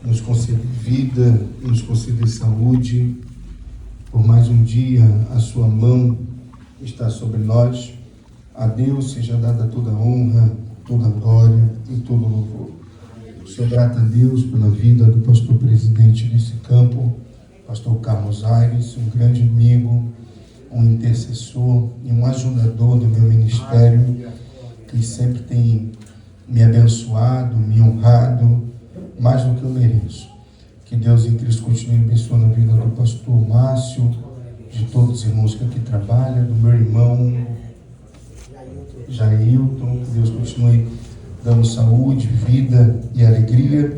nos conceder vida, nos conceder saúde. Por mais um dia, a sua mão está sobre nós. A Deus seja dada toda a honra, toda a glória e todo o louvor. Sou grato a Deus pela vida do pastor presidente desse campo, pastor Carlos Aires, um grande amigo, um intercessor e um ajudador do meu ministério, que sempre tem me abençoado, me honrado, mais do que eu mereço. Que Deus em Cristo continue abençoando a vida do pastor Márcio, de todos os irmãos que aqui trabalham, do meu irmão Jailton. Que Deus continue dando saúde, vida e alegria.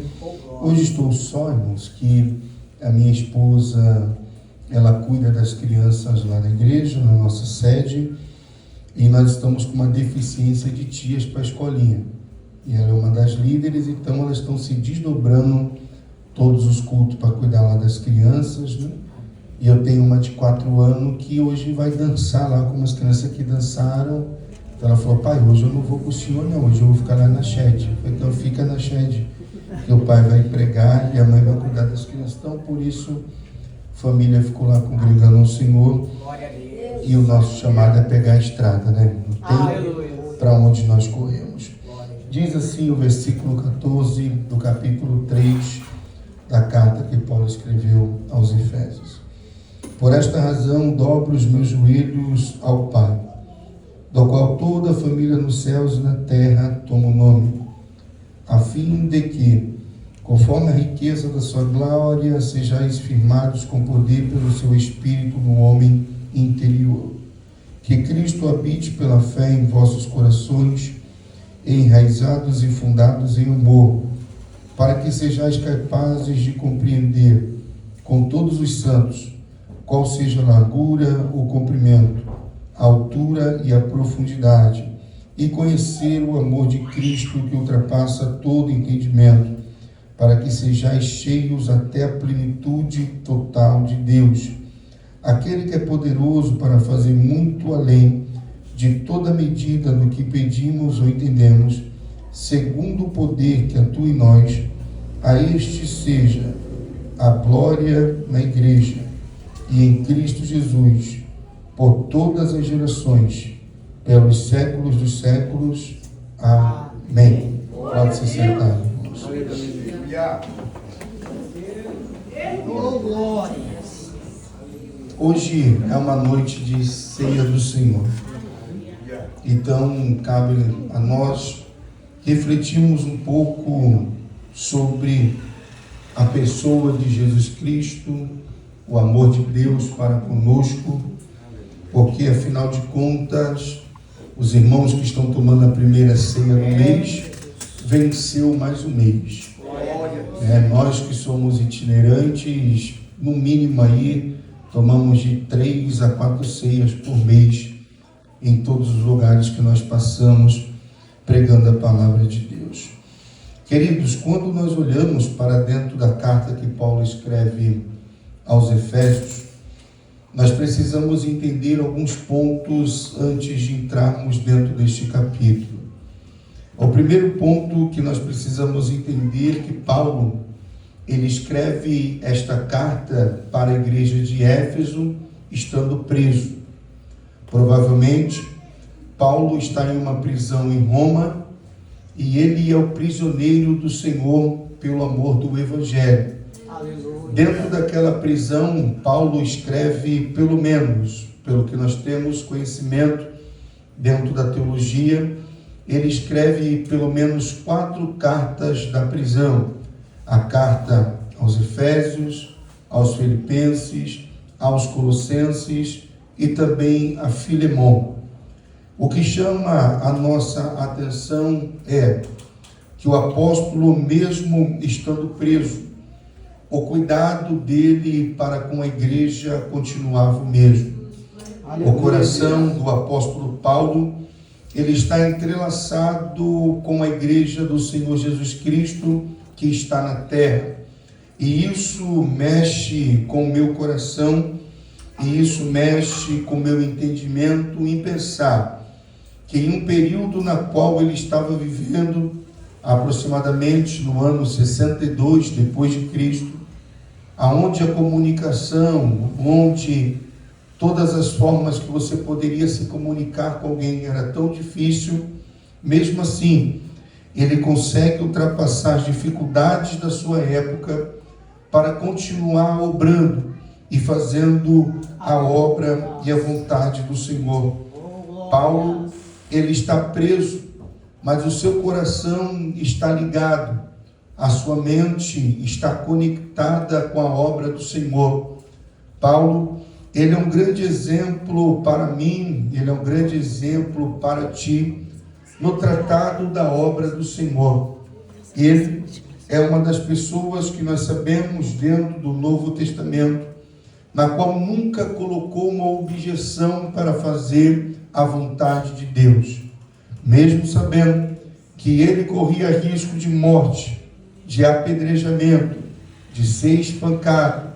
Hoje estou só, irmãos, que a minha esposa, ela cuida das crianças lá na igreja, na nossa sede, e nós estamos com uma deficiência de tias para a escolinha. E ela é uma das líderes, então elas estão se desdobrando todos os cultos para cuidar lá das crianças, né? E eu tenho uma de 4 anos que hoje vai dançar lá, como as crianças que dançaram. Então ela falou: pai, hoje eu não vou com o senhor não, hoje eu vou ficar lá na shed. Eu falei: então fica na shed, que o pai vai pregar e a mãe vai cuidar das crianças. Então por isso a família ficou lá congregando ao Senhor. E o nosso chamado é pegar a estrada, né? Não tem para onde nós corremos. Diz assim o versículo 14 do capítulo 3 da carta que Paulo escreveu aos Efésios. Por esta razão dobro os meus joelhos ao Pai, do qual toda a família nos céus e na terra toma o nome, a fim de que, conforme a riqueza da sua glória, sejais firmados com poder pelo seu Espírito no homem interior. Que Cristo habite pela fé em vossos corações, enraizados e fundados em amor, para que sejais capazes de compreender com todos os santos qual seja a largura, o comprimento, a altura e a profundidade, e conhecer o amor de Cristo que ultrapassa todo entendimento, para que sejais cheios até a plenitude total de Deus. Aquele que é poderoso para fazer muito além de toda medida do que pedimos ou entendemos, segundo o poder que atua em nós, a este seja a glória na igreja e em Cristo Jesus, por todas as gerações, pelos séculos dos séculos. Amém. Pode se sentar, irmãos. Hoje é uma noite de ceia do Senhor. Então, cabe a nós refletirmos um pouco sobre a pessoa de Jesus Cristo, o amor de Deus para conosco, porque, afinal de contas, os irmãos que estão tomando a primeira ceia do mês, venceu mais um mês. Nós que somos itinerantes, no mínimo aí, tomamos de 3 a 4 ceias por mês, em todos os lugares que nós passamos, pregando a palavra de Deus. Queridos, quando nós olhamos para dentro da carta que Paulo escreve aos Efésios, nós precisamos entender alguns pontos antes de entrarmos dentro deste capítulo. O primeiro ponto que nós precisamos entender é que Paulo, ele escreve esta carta para a igreja de Éfeso, estando preso. Provavelmente, Paulo está em uma prisão em Roma e ele é o prisioneiro do Senhor pelo amor do Evangelho. Aleluia. Dentro daquela prisão, Paulo escreve, pelo menos, pelo que nós temos conhecimento dentro da teologia, ele escreve pelo menos 4 cartas da prisão. A carta aos Efésios, aos Filipenses, aos Colossenses e também a Filemon. O que chama a nossa atenção é que o apóstolo, mesmo estando preso, o cuidado dele para com a igreja continuava o mesmo. O coração do apóstolo Paulo, ele está entrelaçado com a igreja do Senhor Jesus Cristo que está na terra. E isso mexe com o meu coração, e isso mexe com o meu entendimento em pensar que em um período na qual ele estava vivendo, aproximadamente no ano 62 depois de Cristo, aonde a comunicação, onde todas as formas que você poderia se comunicar com alguém era tão difícil, mesmo assim, ele consegue ultrapassar as dificuldades da sua época para continuar obrando e fazendo a obra e a vontade do Senhor. Paulo, ele está preso, mas o seu coração está ligado, a sua mente está conectada com a obra do Senhor. Paulo, ele é um grande exemplo para mim, ele é um grande exemplo para ti, no tratado da obra do Senhor. Ele é uma das pessoas que nós sabemos dentro do Novo Testamento, na qual nunca colocou uma objeção para fazer a vontade de Deus, mesmo sabendo que ele corria risco de morte, de apedrejamento, de ser espancado,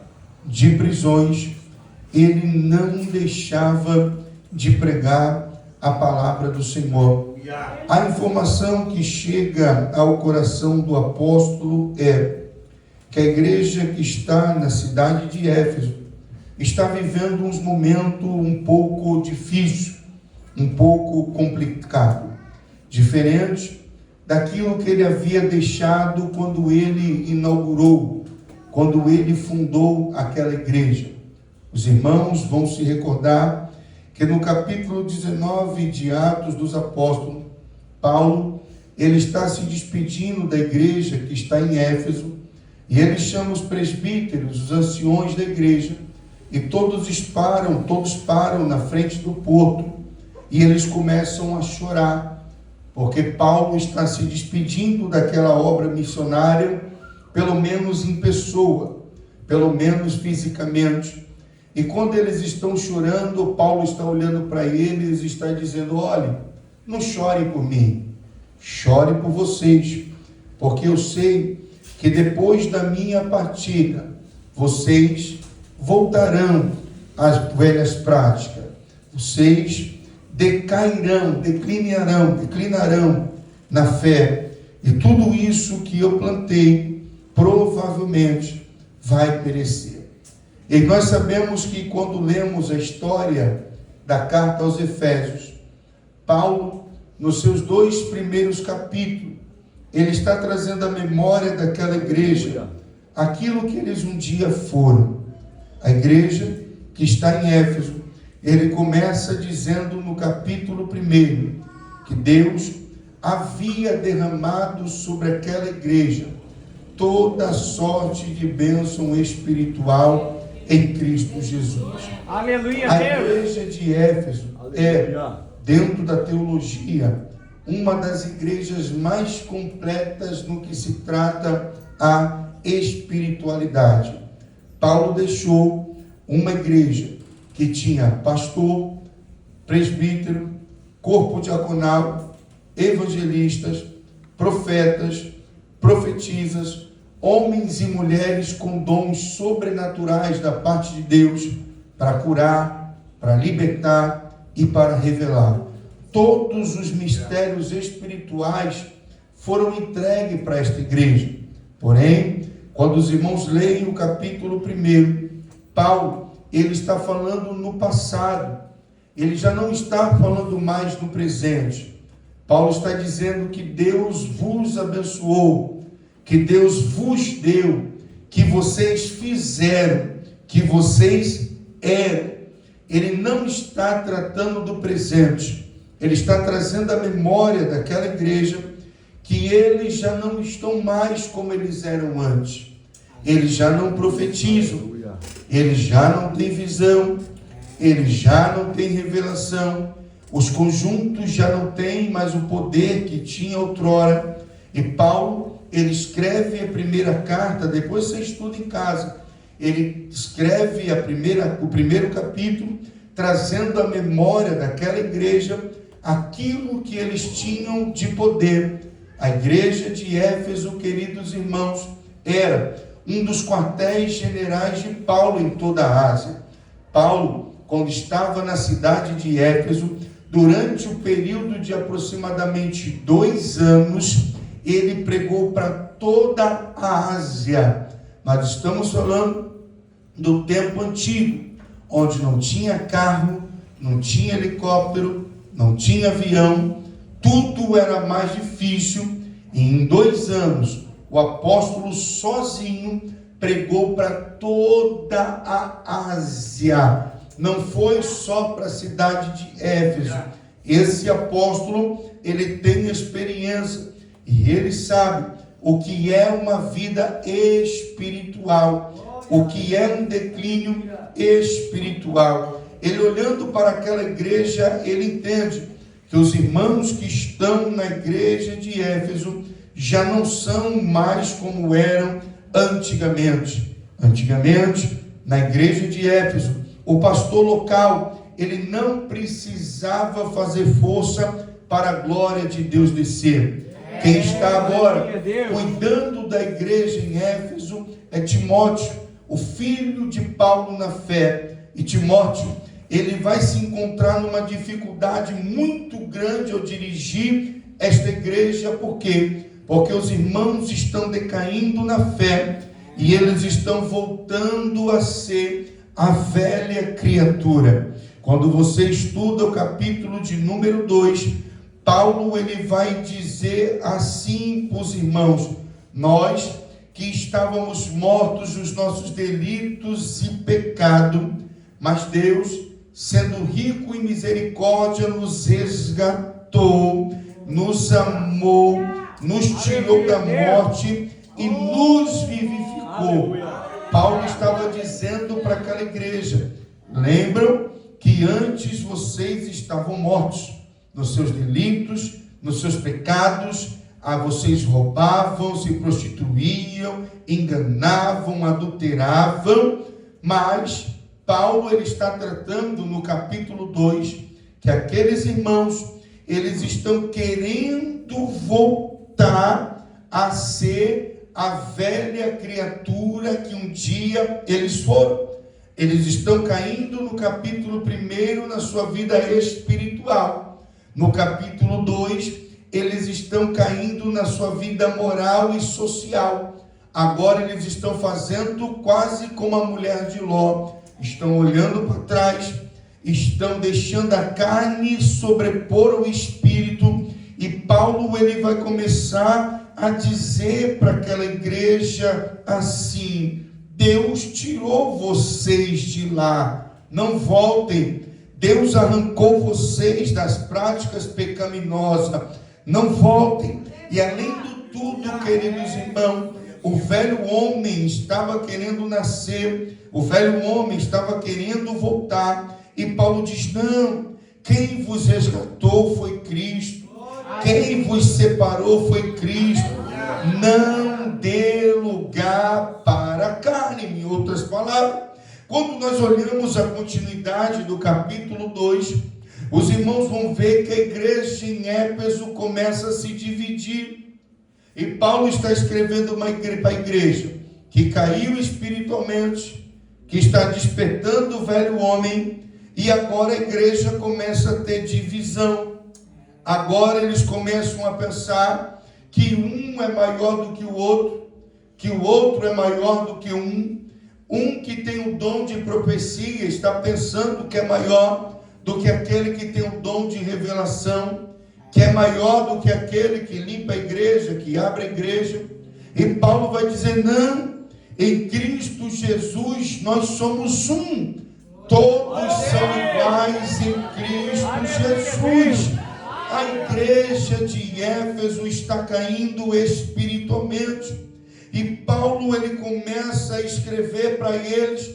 de prisões. Ele não deixava de pregar a palavra do Senhor. A informação que chega ao coração do apóstolo é que a igreja que está na cidade de Éfeso está vivendo uns momentos um pouco difíceis, um pouco complicado, diferente daquilo que ele havia deixado quando ele inaugurou, quando ele fundou aquela igreja. Os irmãos vão se recordar que no capítulo 19 de Atos dos Apóstolos, Paulo, ele está se despedindo da igreja que está em Éfeso, e ele chama os presbíteros, os anciões da igreja, e todos param na frente do porto, e eles começam a chorar, porque Paulo está se despedindo daquela obra missionária, pelo menos em pessoa, pelo menos fisicamente. E quando eles estão chorando, Paulo está olhando para eles e está dizendo: olhe, não chorem por mim, chore por vocês, porque eu sei que depois da minha partida, vocês voltarão às velhas práticas, vocês declinarão na fé, e tudo isso que eu plantei provavelmente vai perecer. E nós sabemos que quando lemos a história da carta aos Efésios, Paulo, nos seus 2 primeiros capítulos, ele está trazendo à memória daquela igreja aquilo que eles um dia foram. A igreja que está em Éfeso, ele começa dizendo no capítulo 1 que Deus havia derramado sobre aquela igreja toda sorte de bênção espiritual em Cristo Jesus. Aleluia, a igreja de Éfeso é, dentro da teologia, uma das igrejas mais completas no que se trata a espiritualidade. Paulo deixou uma igreja que tinha pastor, presbítero, corpo diaconal, evangelistas, profetas, profetisas, homens e mulheres com dons sobrenaturais da parte de Deus para curar, para libertar e para revelar. Todos os mistérios espirituais foram entregues para esta igreja. Porém, quando os irmãos leem o capítulo 1, Paulo, ele está falando no passado. Ele já não está falando mais no presente. Paulo está dizendo que Deus vos abençoou, que Deus vos deu, que vocês fizeram, que vocês eram. Ele não está tratando do presente, ele está trazendo a memória daquela igreja, que eles já não estão mais como eles eram antes. Eles já não profetizam, eles já não têm visão, eles já não têm revelação, os conjuntos já não têm mais o poder que tinha outrora. E Paulo, ele escreve a primeira carta, depois você estuda em casa, ele escreve o primeiro capítulo, trazendo a memória daquela igreja, aquilo que eles tinham de poder. A igreja de Éfeso, queridos irmãos, era um dos quartéis generais de Paulo em toda a Ásia. Paulo, quando estava na cidade de Éfeso, durante o período de aproximadamente 2 anos, ele pregou para toda a Ásia. Mas estamos falando do tempo antigo, onde não tinha carro, não tinha helicóptero, não tinha avião, tudo era mais difícil. E em 2 anos, o apóstolo sozinho pregou para toda a Ásia. Não foi só para a cidade de Éfeso. Esse apóstolo, ele tem experiência e ele sabe o que é uma vida espiritual, o que é um declínio espiritual. Ele, olhando para aquela igreja, ele entende que os irmãos que estão na igreja de Éfeso já não são mais como eram antigamente. Antigamente, na igreja de Éfeso, o pastor local, ele não precisava fazer força para a glória de Deus descer. Quem está agora cuidando da igreja em Éfeso é Timóteo, o filho de Paulo na fé. E Timóteo, ele vai se encontrar numa dificuldade muito grande ao dirigir esta igreja. Por quê? Porque os irmãos estão decaindo na fé e eles estão voltando a ser a velha criatura. Quando você estuda o capítulo de número 2, Paulo, ele vai dizer assim para os irmãos: nós que estávamos mortos nos nossos delitos e pecado, mas Deus, sendo rico em misericórdia, nos resgatou, nos amou, nos tirou da morte e nos vivificou. Paulo estava dizendo para aquela igreja: lembram que antes vocês estavam mortos nos seus delitos, nos seus pecados, vocês roubavam, se prostituíam, enganavam, adulteravam. Mas Paulo, ele está tratando no capítulo 2 que aqueles irmãos, eles estão querendo voltar a ser a velha criatura que um dia eles foram. Eles estão caindo no capítulo 1 na sua vida espiritual. No capítulo 2, eles estão caindo na sua vida moral e social. Agora eles estão fazendo quase como a mulher de Ló. Estão olhando para trás, estão deixando a carne sobrepor o espírito. E Paulo, ele vai começar a dizer para aquela igreja assim: Deus tirou vocês de lá, não voltem. Deus arrancou vocês das práticas pecaminosas, não voltem. E além de tudo, queridos irmãos, o velho homem estava querendo nascer, o velho homem estava querendo voltar. E Paulo diz: não, quem vos resgatou foi Cristo, quem vos separou foi Cristo. Não dê lugar para a carne. Em outras palavras, quando nós olhamos a continuidade do capítulo 2, os irmãos vão ver que a igreja em Éfeso começa a se dividir. E Paulo está escrevendo para a igreja que caiu espiritualmente, que está despertando o velho homem, e agora a igreja começa a ter divisão. Agora eles começam a pensar que um é maior do que o outro, que o outro é maior do que um. Um que tem o dom de profecia está pensando que é maior do que aquele que tem o dom de revelação, que é maior do que aquele que limpa a igreja, que abre a igreja. E Paulo vai dizer: não, em Cristo Jesus nós somos um, todos são iguais em Cristo Jesus. A igreja de Éfeso está caindo espiritualmente. E Paulo, ele começa a escrever para eles,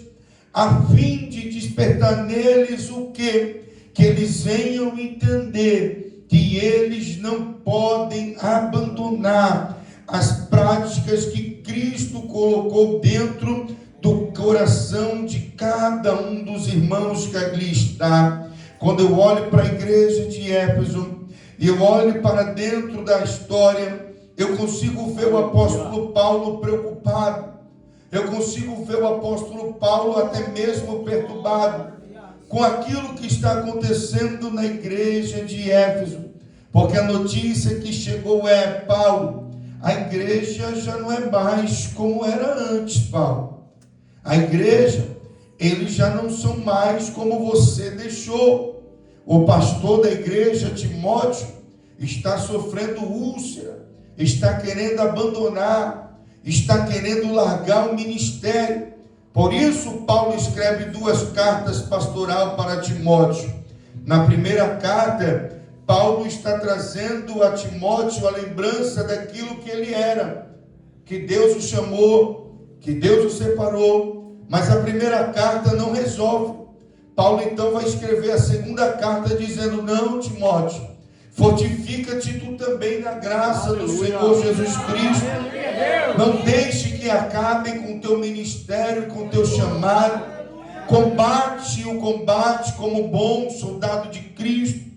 a fim de despertar neles o quê? Que eles venham entender que eles não podem abandonar as práticas que Cristo colocou dentro do coração de cada um dos irmãos que ali está. Quando eu olho para a igreja de Éfeso, e eu olho para dentro da história, eu consigo ver o apóstolo Paulo preocupado. Eu consigo ver o apóstolo Paulo até mesmo perturbado com aquilo que está acontecendo na igreja de Éfeso. Porque a notícia que chegou é: Paulo, A igreja já não é mais como era antes, Paulo. A igreja, eles já não são mais como você deixou. O pastor da igreja, Timóteo, está sofrendo úlcera, está querendo abandonar, está querendo largar o ministério. Por isso, Paulo escreve 2 cartas pastoral para Timóteo. Na primeira carta, Paulo está trazendo a Timóteo a lembrança daquilo que ele era, que Deus o chamou, que Deus o separou, mas a primeira carta não resolve. Paulo então vai escrever a segunda carta dizendo: não, Timóteo, fortifica-te tu também na graça do Senhor Jesus Cristo. Não deixe que acabe com o teu ministério, com o teu chamado. Combate o combate como bom soldado de Cristo.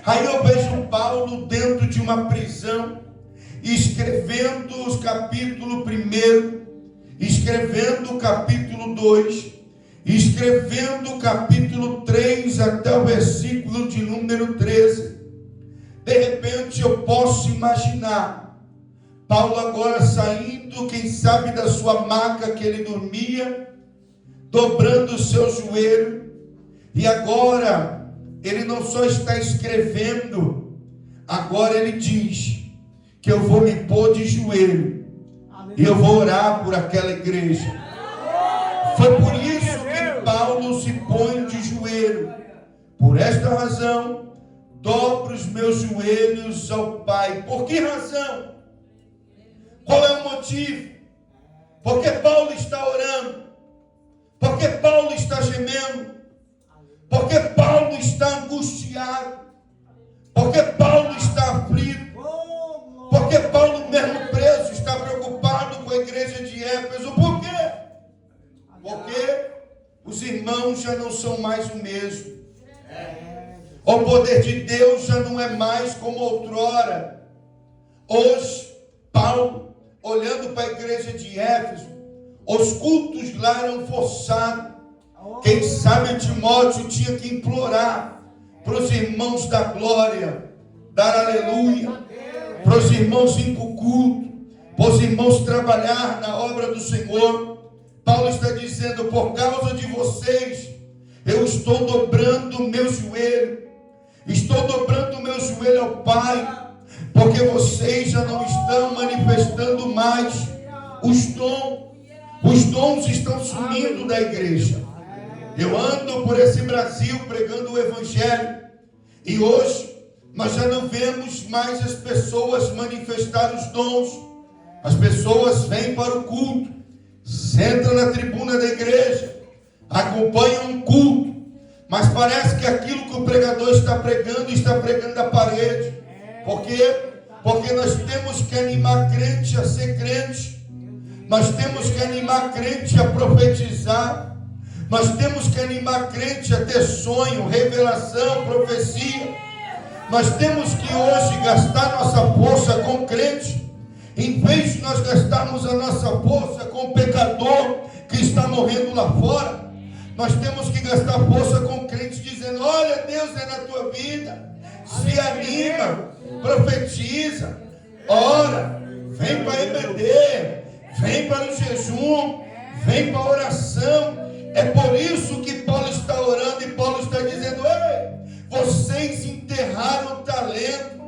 Aí eu vejo Paulo dentro de uma prisão, escrevendo os capítulo 1, escrevendo o capítulo 2, escrevendo o capítulo 3 até o versículo de número 13. De repente eu posso imaginar Paulo agora saindo, quem sabe, da sua maca que ele dormia, dobrando o seu joelho, e agora ele não só está escrevendo, agora ele diz que eu vou me pôr de joelho e eu vou orar por aquela igreja. Foi por isso que Paulo se põe de joelho. Por esta razão, dobro os meus joelhos ao Pai. Por que razão? Qual é o motivo? Porque Paulo está orando? Porque Paulo está gemendo? Porque Paulo está angustiado? Porque Paulo está aflito? Porque Paulo, mesmo preso, está preocupado com a igreja de Éfeso? Por quê? Porque os irmãos já não são mais o mesmo. O poder de Deus já não é mais como outrora. Hoje, Paulo, olhando para a igreja de Éfeso, os cultos lá eram forçados. Quem sabe Timóteo tinha que implorar para os irmãos da glória, dar aleluia, para os irmãos ir para o culto, para os irmãos trabalhar na obra do Senhor. Paulo está dizendo: por causa de vocês, eu estou dobrando o meu joelho, estou dobrando o meu joelho ao Pai, porque vocês já não estão manifestando mais os dons. Os dons estão sumindo da igreja. Eu ando por esse Brasil pregando o Evangelho, e hoje nós já não vemos mais as pessoas manifestar os dons. As pessoas vêm para o culto, sentam na tribuna da igreja, acompanham um culto, mas parece que aquilo que o pregador está pregando a parede. Por quê? Porque nós temos que animar crente a ser crente. Nós temos que animar crente a profetizar. Nós temos que animar crente a ter sonho, revelação, profecia. Nós temos que hoje gastar nossa força com crente, em vez de nós gastarmos a nossa força com o pecador que está morrendo lá fora. Nós temos que gastar força com crente, dizendo: olha, Deus é na tua vida. Se anima, profetiza, ora, vem para a EBD, vem para o jejum, vem para a oração. É por isso que Paulo está orando, e Paulo está dizendo: ei, vocês enterraram o talento,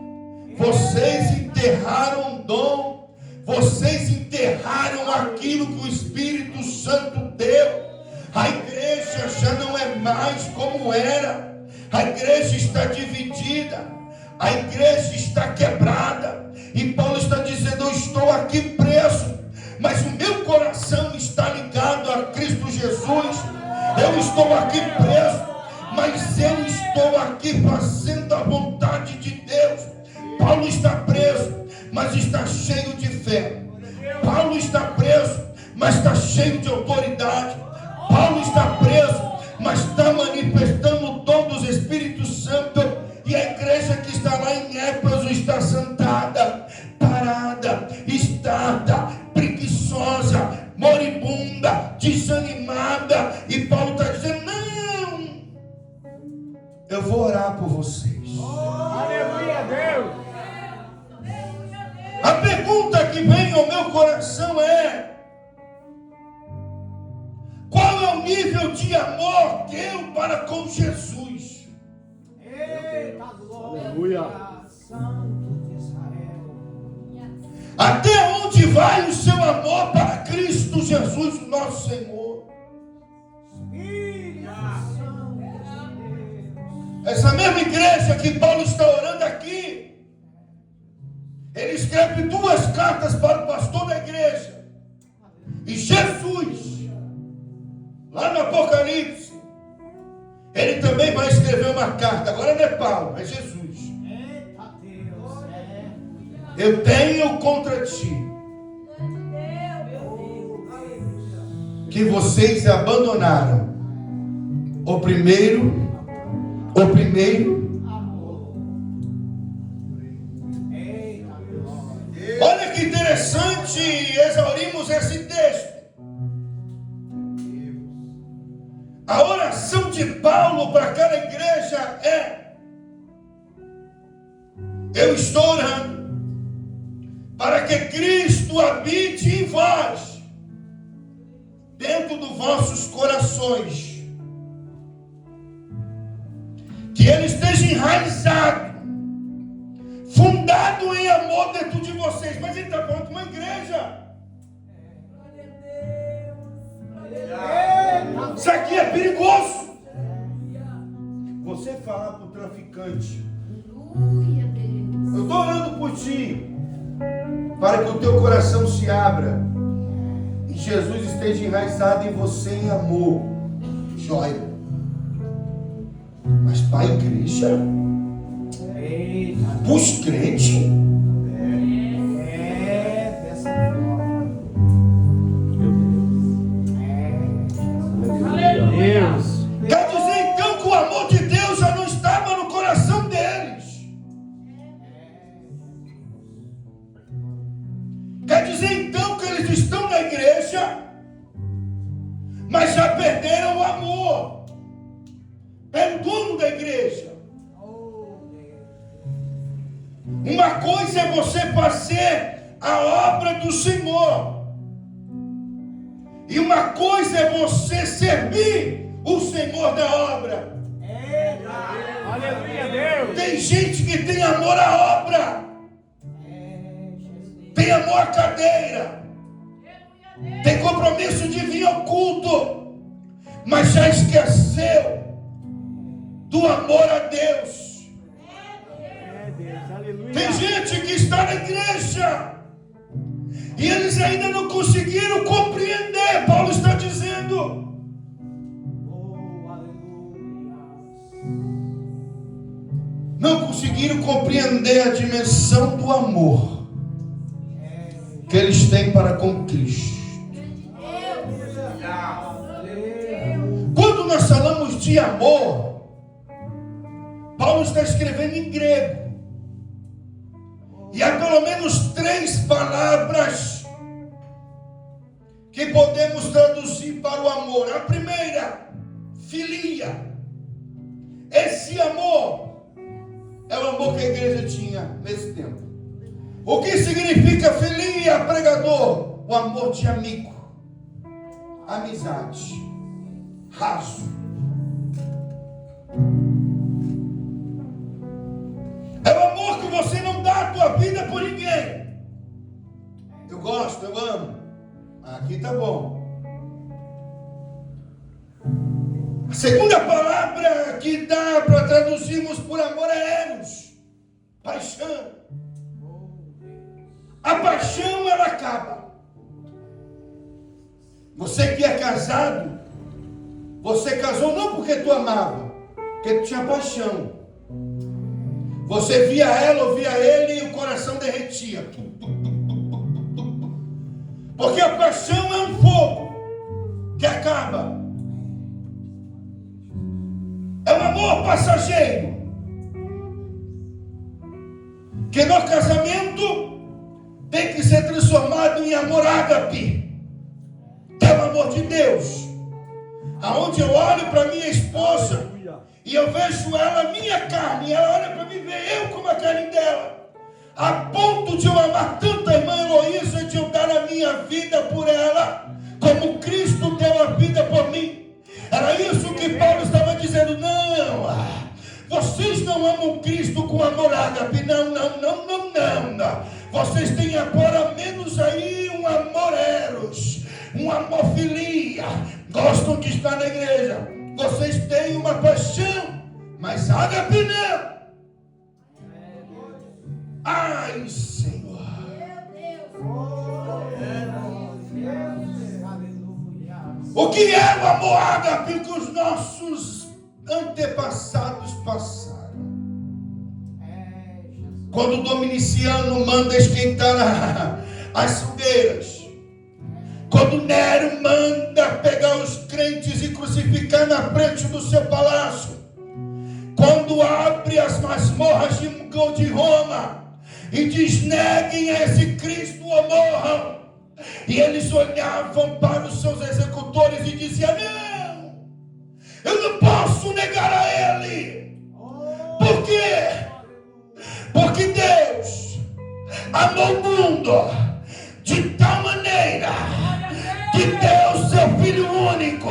vocês enterraram o dom, vocês enterraram aquilo que o Espírito Santo deu. A igreja já não é mais como era. A igreja está dividida, a igreja está quebrada, e Paulo está dizendo: eu estou aqui preso, mas o meu coração está ligado a Cristo Jesus. Eu estou aqui preso, mas eu estou aqui fazendo a vontade de Deus. Paulo está preso, mas está cheio de fé. Paulo está preso, mas está cheio de autoridade. Paulo está preso, mas está manifestando o dom dos Espíritos Santo. E a igreja que está lá em Éfeso está sentada, parada, estada, preguiçosa, moribunda, desanimada. E Paulo está dizendo: não, eu vou orar por vocês. Aleluia, Deus. A pergunta que nível de amor teu para com Jesus. Eita glória! Aleluia. Santo de Israel. Até onde vai o seu amor para Cristo Jesus, o nosso Senhor? Espírito Santo de Deus. Essa mesma igreja que Paulo está orando aqui, ele escreve 2 cartas para o pastor da igreja. E Jesus, lá no Apocalipse, ele também vai escrever uma carta. Agora não é Paulo, é Jesus. Eita Deus. Eu tenho contra ti que vocês abandonaram o primeiro Amor. Eita glória. Olha que interessante, exaurimos esse texto. A oração de Paulo para aquela igreja é: eu estou orando para que Cristo habite em vós, dentro dos vossos corações, que Ele esteja enraizado, fundado em amor dentro de vocês. Mas Ele está falando de uma igreja. Isso aqui é perigoso. Você falar para o traficante: eu estou orando por ti, para que o teu coração se abra e Jesus esteja enraizado em você em amor. Joia. Mas para a igreja, Eita. para os crentes, Dessa forma. Meu Deus. quer dizer então que o amor de Deus já não estava no coração deles. Quer dizer então que eles estão na igreja, mas já perderam o amor pelo dono da igreja. Oh, Deus. Uma coisa é você fazer a obra do Senhor, e uma coisa é você servir o Senhor da obra. Aleluia, Deus. Tem gente que tem amor à obra, tem amor à cadeira, tem compromisso de vir ao culto, mas já esqueceu do amor a Deus. É Deus, aleluia. Tem gente que está na igreja e eles ainda não conseguiram compreender. Paulo está dizendo: Oh, aleluia. não conseguiram compreender a dimensão do amor que eles têm para com Cristo. Quando nós falamos de amor, Paulo está escrevendo em grego. E há pelo menos 3 palavras que podemos traduzir para o amor. A primeira, filia. Esse amor é o amor que a igreja tinha nesse tempo. O que significa filia, pregador? O amor de amigo, amizade, raso. É o amor que você não dá a tua vida por ninguém. Eu gosto, eu amo. Aqui tá bom. A segunda palavra que dá para traduzirmos por amor é eros, paixão. A paixão, ela acaba. Você que é casado, você casou não porque tu amava, porque tu tinha paixão. Você via ela ou via ele e o coração derretia. Porque a paixão é um fogo que acaba. É um amor passageiro, que no casamento tem que ser transformado em amor ágape, que é o amor de Deus. Aonde eu olho para minha esposa e eu vejo ela minha carne, e ela olha para mim e vê eu como a carne dela, a ponto de eu amar tanto a irmã Heloísa, de eu dar a minha vida por ela, como Cristo deu a vida por mim. com amor ágape. Não, não, não, não, não. Vocês têm agora menos aí um amor eros, um amor filia. Gostam de estar na igreja. Vocês têm uma paixão, mas ágape não. Ai, Senhor. O que é o amor ágape que os nossos antepassados passaram? Quando o Dominiciano manda esquentar as fogueiras, quando Nero manda pegar os crentes e crucificar na frente do seu palácio, quando abre as masmorras de Roma e diz: neguem a esse Cristo ou morram, e eles olhavam para os seus executores e diziam: não, eu não posso negar a ele. Por quê? Porque Deus amou o mundo de tal maneira que deu seu Filho único,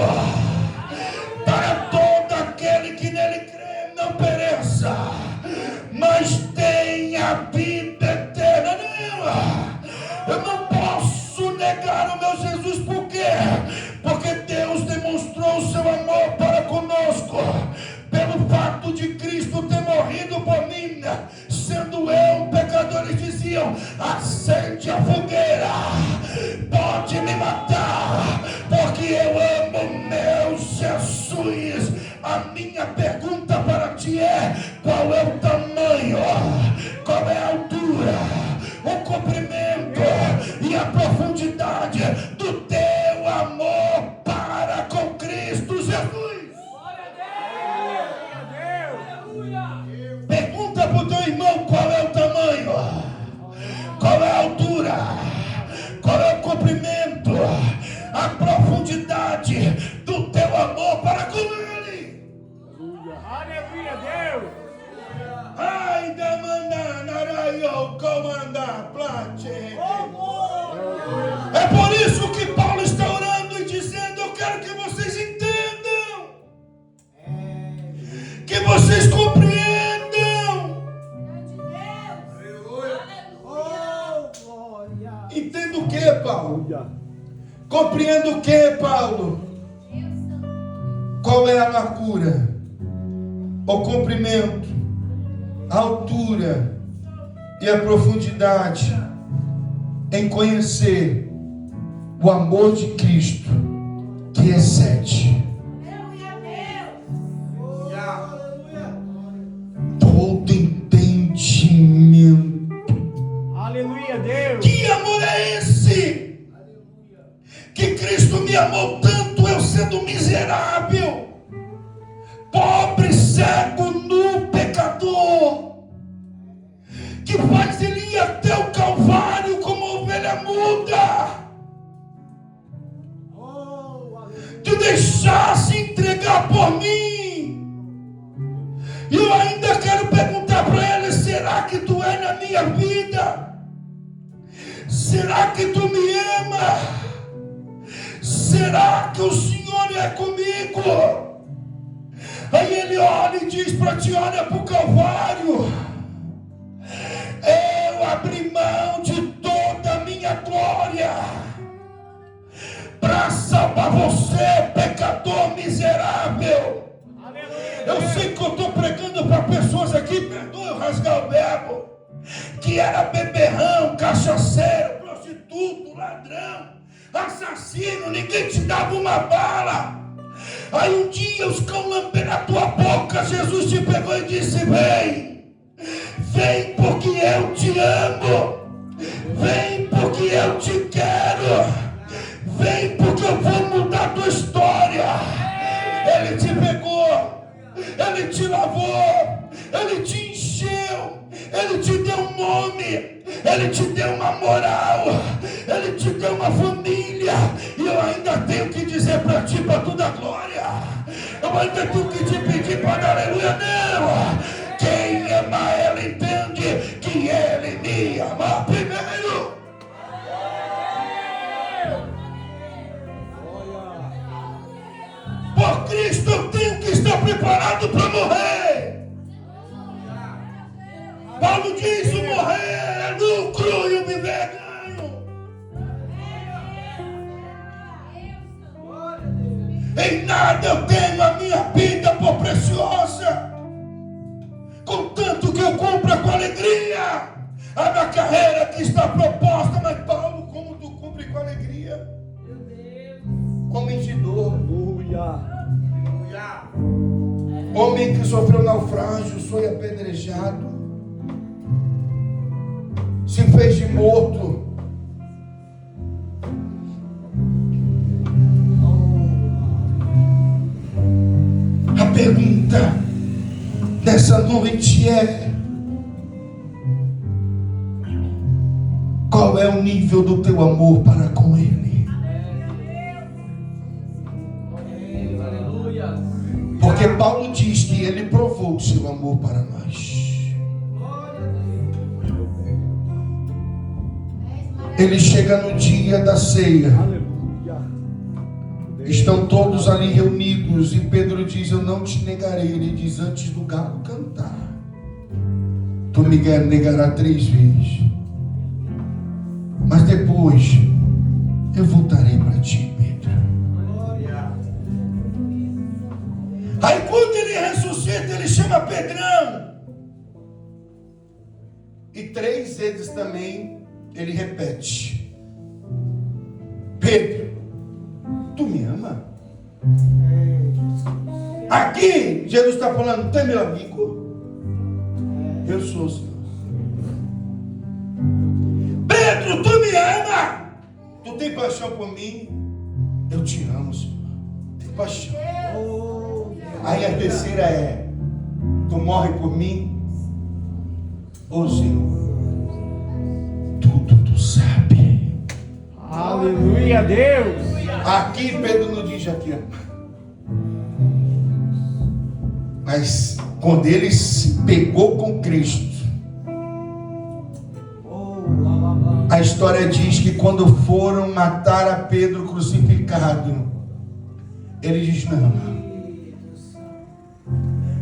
para todo aquele que nele crê não pereça, mas tenha vida eterna. Não, eu não posso negar o meu Jesus. Por quê? Porque Deus demonstrou o seu amor para conosco pelo fato de Cristo ter morrido por mim, sendo eu um pecador. Eles diziam: acende a fogueira, pode me matar, porque eu amo meu Jesus. A minha pergunta para ti é: qual é o tamanho, qual é a altura, o comprimento e a profundidade do teu amor para com Cristo Jesus? Pergunta para o teu irmão qual é o tamanho, qual é a altura, qual é o comprimento, a profundidade do teu amor para com Ele. Aleluia, Deus. Ai, demanda, naraio, comanda, plate. É por isso que Paulo está orando e dizendo: eu quero que vocês entendam, que vocês compreendam. Entenda o que, Paulo? Compreenda o que, Paulo? Qual é a largura, o comprimento, a altura e a profundidade em conhecer o amor de Cristo, que excede todo entendimento. Aleluia, Deus. Que amor é esse? Que Cristo me amou tanto, eu sendo miserável, pobre, cego, nu, pecador, que faz ele ir até o Calvário como ovelha muda, de deixar se entregar por mim. E eu ainda quero perguntar para ele: será que tu é na minha vida? Será que tu me ama? Será que o Senhor é comigo? Aí ele olha e diz para ti: olha para o Calvário, eu abri mão de toda a minha glória para salvar você, pecador miserável. Eu sei que eu estou pregando para pessoas aqui, perdoe eu rasgar o verbo, que era beberrão, cachaceiro, prostituto, ladrão, assassino, ninguém te dava uma bala. Aí um dia os cão lamberam a tua boca, Jesus te pegou e disse: vem, vem porque eu te amo, vem porque eu te quero, vem porque eu vou mudar a tua história. Ele te pegou, ele te lavou, ele te encheu, ele te deu um nome, ele te deu uma moral, ele te deu uma família. E eu ainda tenho que dizer para ti, para toda a glória, eu ainda tenho que te pedir para dar aleluia. Não, quem ama ela entende que ele me ama primeiro. Por Cristo eu tenho que estar preparado para morrer. Paulo diz: o morrer é lucro e o viver é ganho. Em nada eu tenho a minha vida por preciosa, contanto que eu cumpra com alegria a minha carreira que está proposta. Mas Paulo, como tu cumpre com alegria? Homem de dor, homem que sofreu naufrágio, foi apedrejado, se fez de morto. A pergunta dessa noite é: qual é o nível do teu amor para com Ele? Porque Paulo diz que Ele provou o seu amor para nós. Ele chega no dia da ceia. Estão todos ali reunidos e Pedro diz: eu não te negarei. Ele diz: antes do galo cantar, tu me negarás 3 vezes. Mas depois eu voltarei para ti, Pedro. Aí quando ele ressuscita, ele chama Pedrão. E 3 vezes também ele repete: Pedro, tu me ama? Aqui Jesus está falando: tu é meu amigo? Eu sou, Senhor. Pedro, tu me ama? Tu tem paixão por mim? Eu te amo, Senhor. Tem paixão. Aí a terceira é: tu morre por mim? Ô Senhor, tudo tu sabe. Aleluia, Deus. Aqui Pedro não diz aqui, mas quando ele se pegou com Cristo, a história diz que quando foram matar a Pedro crucificado, ele diz: não,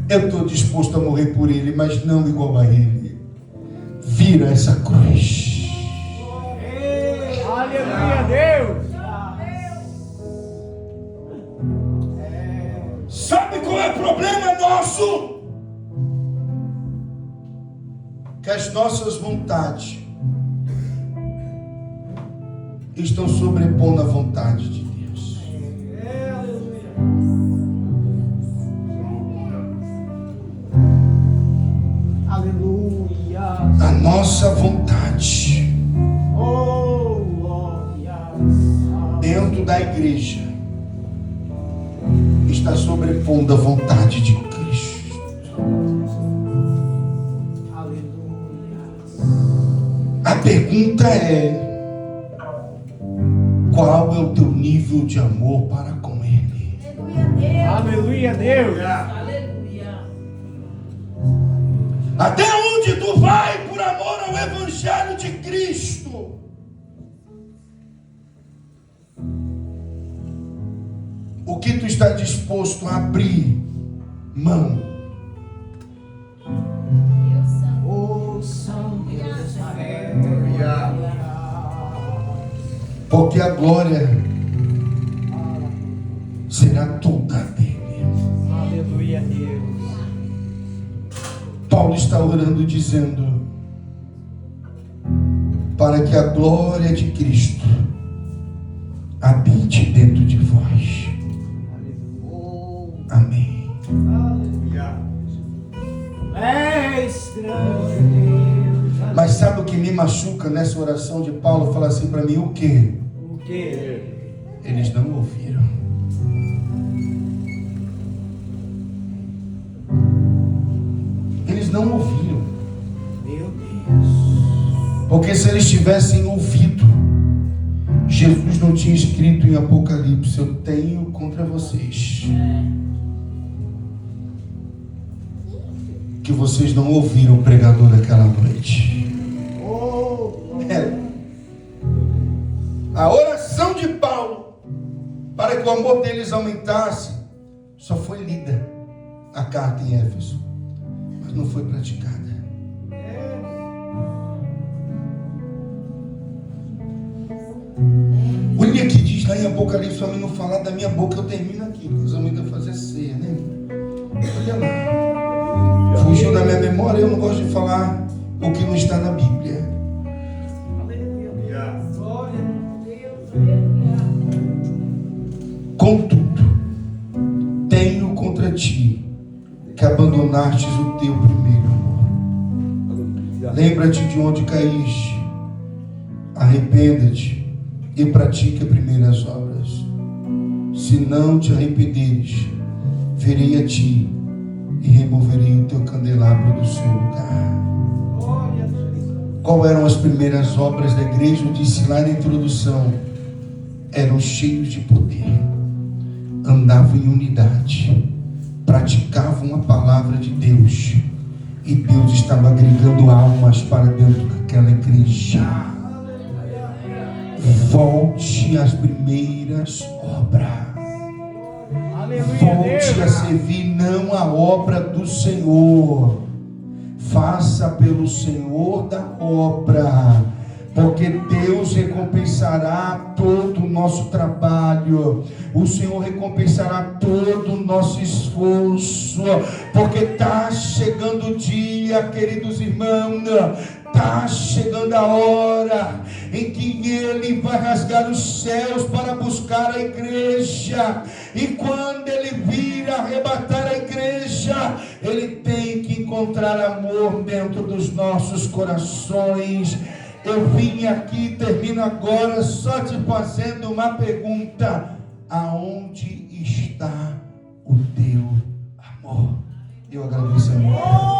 eu estou disposto a morrer por ele, mas não igual a ele. Vira essa cruz. Aleluia, Deus. Sabe qual é o problema nosso? Que as nossas vontades estão sobrepondo a vontade de Deus. Aleluia. A nossa vontade Oh, glória. dentro da igreja está sobrepondo a vontade de Cristo. Aleluia. A pergunta é: qual é o teu nível de amor para com Ele? Aleluia, Deus. Até onde tu vai por amor ao Evangelho de Cristo? O que tu está disposto a abrir mão? Oh, Santo Deus. Porque a glória será toda dele. Aleluia, Deus. Paulo está orando dizendo: para que a glória de Cristo habite dentro de vós. Amém. É estranho. Mas sabe o que me machuca nessa oração de Paulo? Fala assim para mim: o quê? O quê? Eles não ouviram. Eles não ouviram. Meu Deus. Porque se eles tivessem ouvido, Jesus não tinha escrito em Apocalipse: eu tenho contra vocês que vocês não ouviram o pregador daquela noite. A oração de Paulo para que o amor deles aumentasse só foi lida, a carta em Éfeso, mas não foi praticada. O dia que diz lá em Apocalipse, para mim não falar da minha boca, eu termino aqui. O casamento é fazer ceia, né? Olha lá. Fugiu da minha memória, eu não gosto de falar o que não está na Bíblia. Contudo, tenho contra ti que abandonastes o teu primeiro amor. Lembra-te de onde caíste, arrependa-te e pratica primeiras obras. Se não te arrependeres, virei a ti e removerei o teu candelabro do seu lugar. Qual eram as primeiras obras da igreja? Eu disse lá na introdução: eram cheios de poder, andavam em unidade, praticavam a palavra de Deus, e Deus estava agregando almas para dentro daquela igreja. Volte às primeiras obras. Volte a servir não a obra do Senhor. Faça pelo Senhor da obra, porque Deus recompensará todo o nosso trabalho. O Senhor recompensará todo o nosso esforço, porque está chegando o dia, queridos irmãos, está chegando a hora em que Ele vai rasgar os céus para buscar a igreja, e quando Ele vir arrebatar a igreja, Ele tem que encontrar amor dentro dos nossos corações. Eu vim aqui, termino agora só te fazendo uma pergunta: aonde está o teu amor? Eu agradeço a minha vida.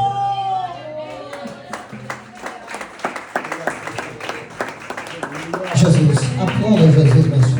Jesus, aplauda Jesus, mais